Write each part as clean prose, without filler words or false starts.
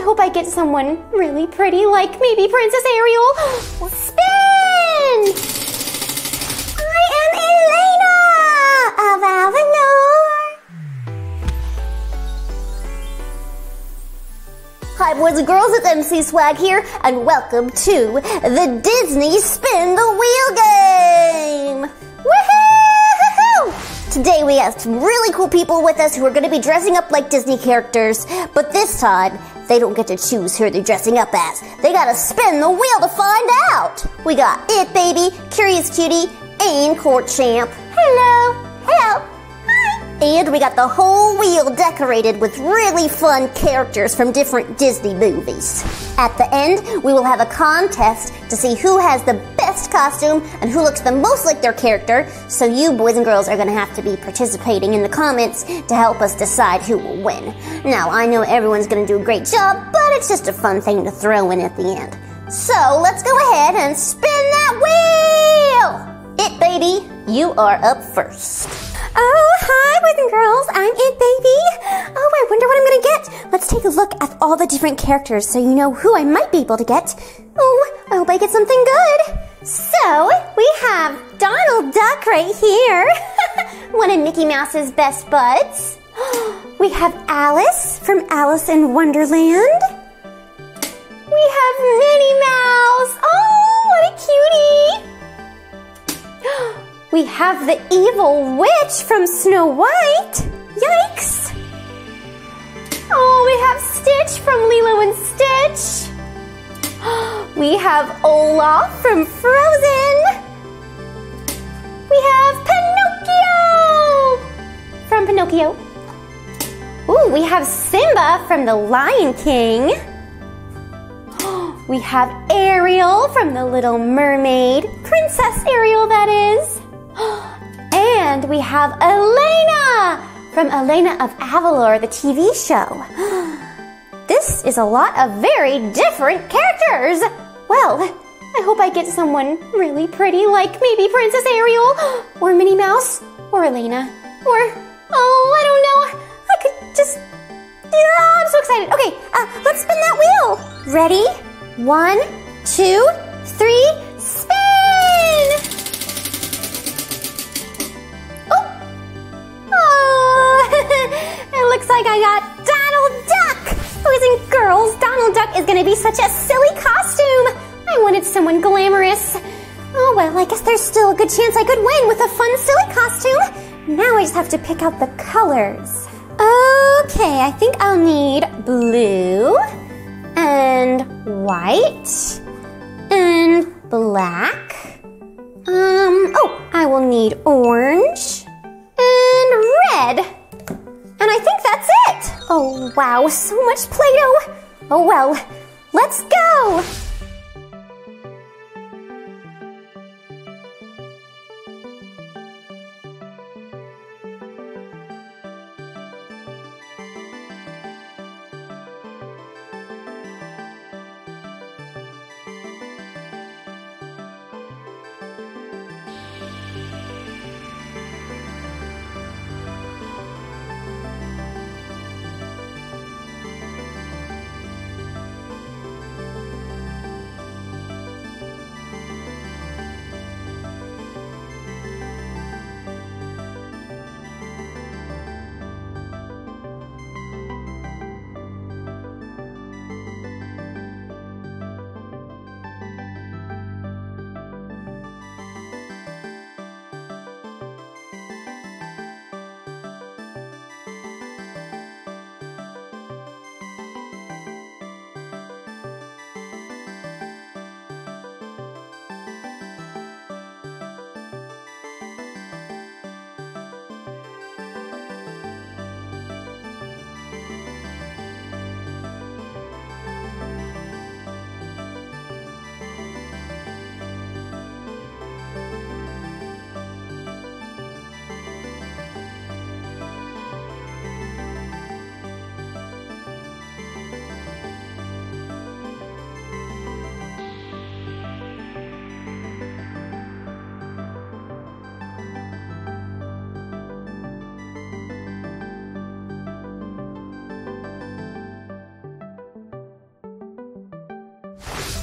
hope I get someone really pretty, like maybe Princess Ariel. Spin! I am Elena of Avalor. Hi boys and girls, it's MC Swag here, and welcome to the Disney Spin the Wheel game! Woohoo! Today we have some really cool people with us who are going to be dressing up like Disney characters, but this time they don't get to choose who they're dressing up as. They gotta spin the wheel to find out! We got It Baby, Curious Cutie, and Court Champ. Hello! Hello! And we got the whole wheel decorated with really fun characters from different Disney movies. At the end, we will have a contest to see who has the best costume and who looks the most like their character, so you boys and girls are going to have to be participating in the comments to help us decide who will win. Now, I know everyone's going to do a great job, but it's just a fun thing to throw in at the end. So, let's go ahead and spin that wheel! It Baby, you are up first. Oh, hi, boys and girls. I'm It Baby. Oh, I wonder what I'm going to get. Let's take a look at all the different characters so you know who I might be able to get. Oh, I hope I get something good. So, we have Donald Duck right here. One of Mickey Mouse's best buds. We have Alice from Alice in Wonderland. We have Minnie Mouse. Oh, what a cutie. We have the evil witch from Snow White. Yikes! Oh, we have Stitch from Lilo and Stitch. We have Olaf from Frozen. We have Pinocchio from Pinocchio. Ooh, we have Simba from The Lion King. We have Ariel from The Little Mermaid. Princess Ariel, that is. And we have Elena from Elena of Avalor, the TV show. This is a lot of very different characters. Well, I hope I get someone really pretty, like maybe Princess Ariel, or Minnie Mouse, or Elena, or, oh, I don't know. I could just, I'm so excited. Okay, let's spin that wheel. Ready? 1, 2, 3, spin! It looks like I got Donald Duck! Boys and girls, Donald Duck is gonna be such a silly costume! I wanted someone glamorous. Oh well, I guess there's still a good chance I could win with a fun silly costume. Now I just have to pick out the colors. Okay, I think I'll need blue, and white, and black. Oh, I will need orange, and red. And I think that's it. Oh, wow, so much Play-Doh. Oh, well, let's go.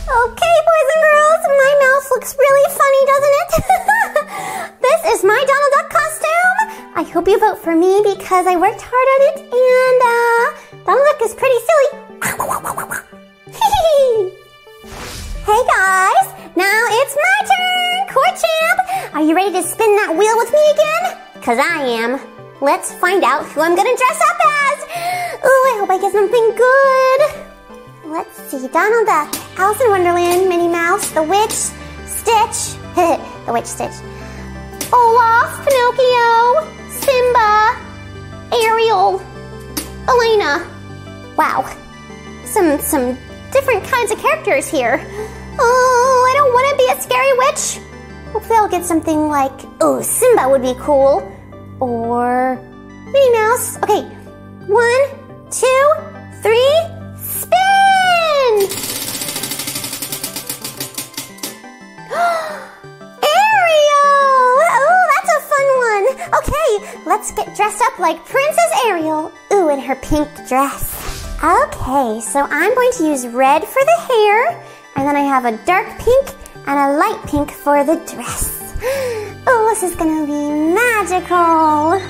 Okay, boys and girls, my mouth looks really funny, doesn't it? This is my Donald Duck costume. I hope you vote for me because I worked hard on it, and Donald Duck is pretty silly. Hey guys, now it's my turn, Court Champ. Are you ready to spin that wheel with me again? Because I am. Let's find out who I'm gonna dress up as. Ooh, I hope I get something good. Let's see, Donald Duck, Alice in Wonderland, Minnie Mouse, the Witch, Stitch, the Witch Stitch, Olaf, Pinocchio, Simba, Ariel, Elena. Wow, some different kinds of characters here. Oh, I don't want to be a scary witch. Hopefully I'll get something like, oh, Simba would be cool, or Minnie Mouse. Okay, 1, 2, 3, spin! Ariel! Oh, that's a fun one. Okay, let's get dressed up like Princess Ariel. Ooh, in her pink dress. Okay, so I'm going to use red for the hair, and then I have a dark pink and a light pink for the dress. Oh, this is gonna be magical.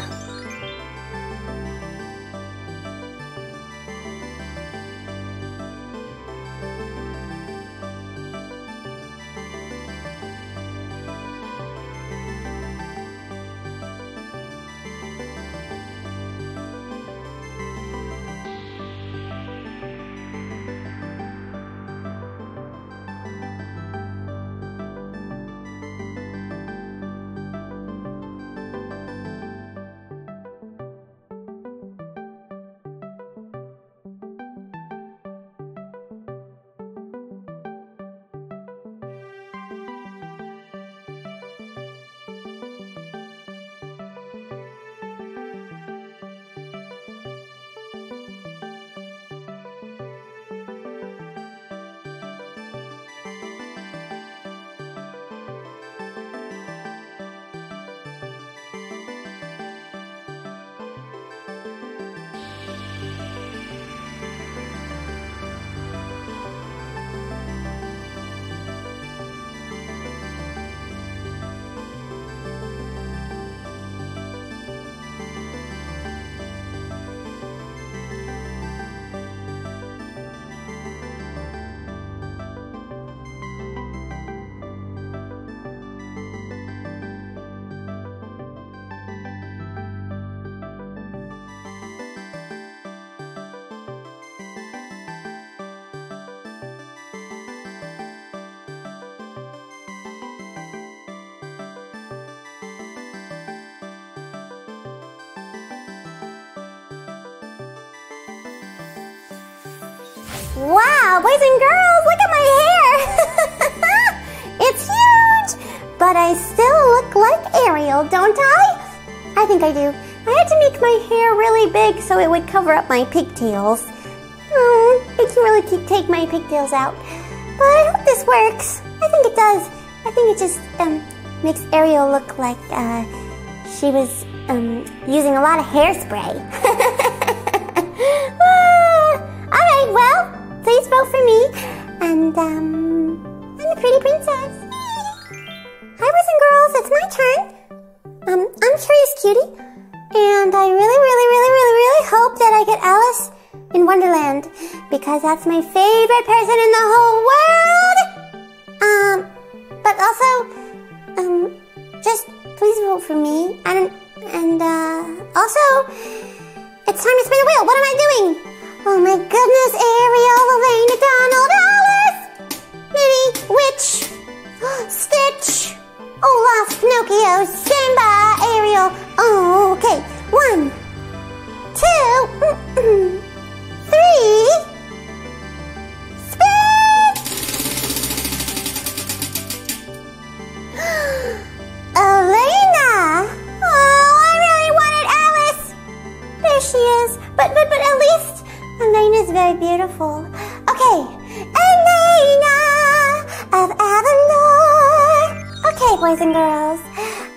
Wow, boys and girls, look at my hair! It's huge! But I still look like Ariel, don't I? I think I do. I had to make my hair really big so it would cover up my pigtails. Oh, I can really take my pigtails out. But I hope this works. I think it does. I think it just makes Ariel look like she was using a lot of hairspray. Alright, well, please vote for me, and I'm the pretty princess. Hi, boys and girls, it's my turn. I'm Curious Cutie, and I really hope that I get Alice in Wonderland, because that's my favorite person in the whole world. But also, just please vote for me, and also, it's time to spin the wheel. What am I doing? Oh my goodness, Ariel, Elena, Donald, Alice, Minnie, Witch, Stitch, Olaf, Pinocchio, Simba, Ariel. Oh, okay. 1, 2, 3, spin! Elena! Oh, I really wanted Alice. There she is. But at least Elena's very beautiful. Okay, Elena of Avalor. Okay, boys and girls,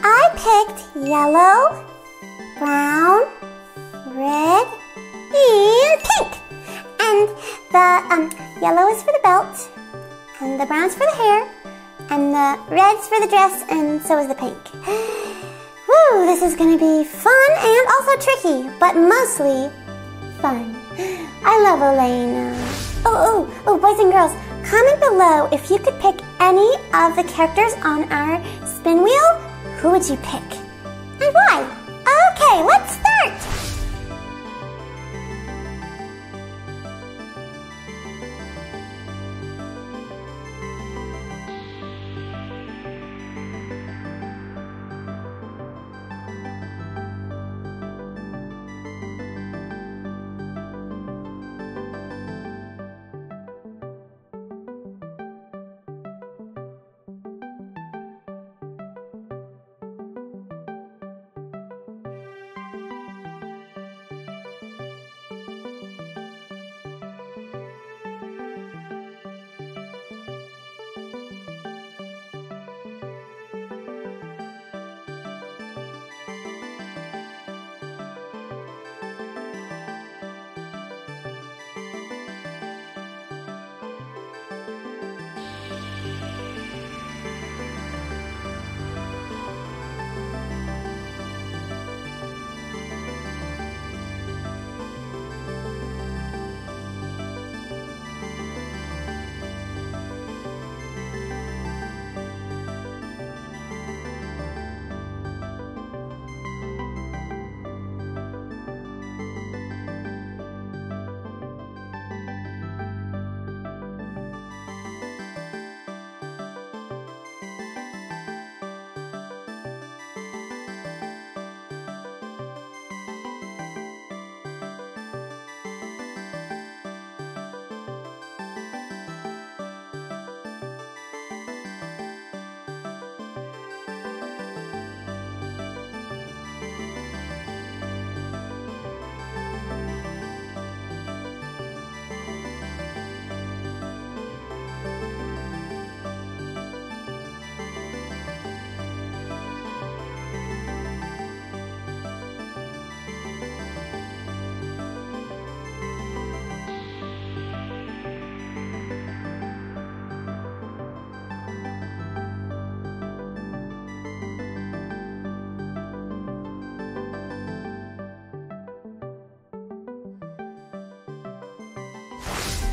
I picked yellow, brown, red, and pink. And the yellow is for the belt, and the brown's for the hair, and the red's for the dress, and so is the pink. Woo, this is gonna be fun and also tricky, but mostly fun. I love Elena. Oh, boys and girls, comment below if you could pick any of the characters on our spin wheel. Who would you pick? And why? Okay, let's start!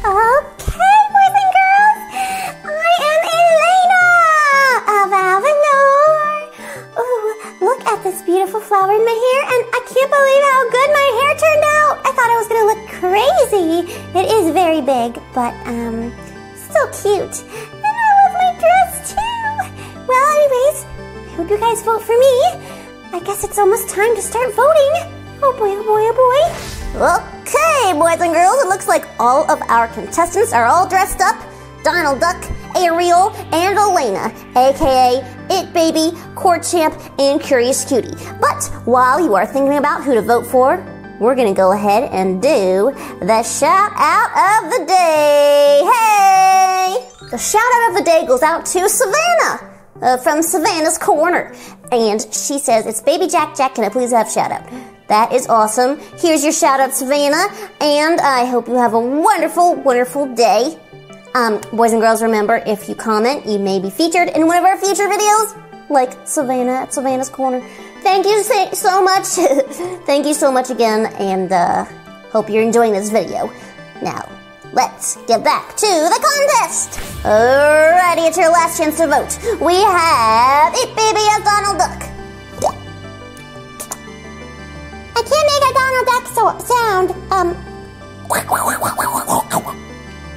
Okay, boys and girls, I am Elena of Avalor. Ooh, look at this beautiful flower in my hair, and I can't believe how good my hair turned out. I thought it was gonna look crazy. It is very big, but still cute. And I love my dress too. Well, anyways, I hope you guys vote for me. I guess it's almost time to start voting. Oh boy, oh boy, oh boy. Okay, boys and girls, it looks like all of our contestants are all dressed up. Donald Duck, Ariel, and Elena, aka It Baby, Court Champ, and Curious Cutie. But while you are thinking about who to vote for, we're gonna go ahead and do the shout out of the day. Hey! The shout out of the day goes out to Savannah from Savannah's Corner. And she says, it's Baby Jack Jack, can I please have a shout out? That is awesome. Here's your shout out, Savannah, and I hope you have a wonderful, wonderful day. Boys and girls, remember, if you comment, you may be featured in one of our future videos, like Savannah at Savannah's Corner. Thank you so much. Thank you so much again, and hope you're enjoying this video. Now, let's get back to the contest. Alrighty, it's your last chance to vote. We have It Baby as Donald Duck. I can't make a Donald Duck sound.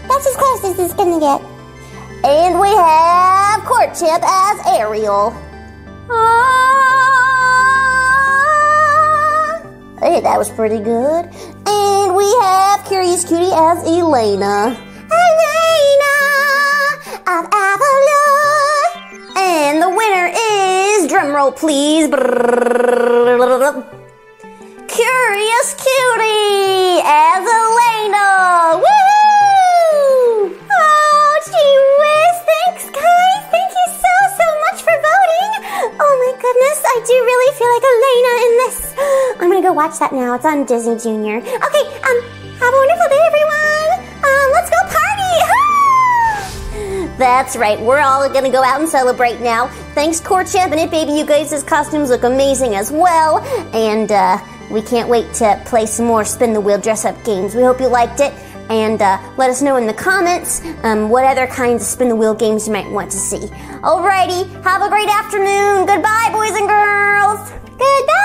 That's as close as it's gonna get. And we have Court Champ as Ariel. Hey, that was pretty good. And we have Curious Cutie as Elena. Elena of Avalor. And the winner is, drumroll please, Curious Cutie as Elena. Woohoo! Oh, gee whiz. Thanks, guys. Thank you so much for voting. Oh my goodness, I do really feel like Elena in this. I'm gonna go watch that now. It's on Disney Junior. Okay, have a wonderful day, everyone. Let's go party. That's right, we're all gonna go out and celebrate now. Thanks, Core Champ and It Baby, you guys' costumes look amazing as well. And we can't wait to play some more Spin the Wheel dress-up games. We hope you liked it. And let us know in the comments what other kinds of Spin the Wheel games you might want to see. Alrighty, have a great afternoon. Goodbye, boys and girls. Goodbye!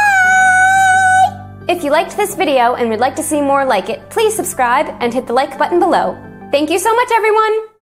If you liked this video and would like to see more like it, please subscribe and hit the like button below. Thank you so much, everyone!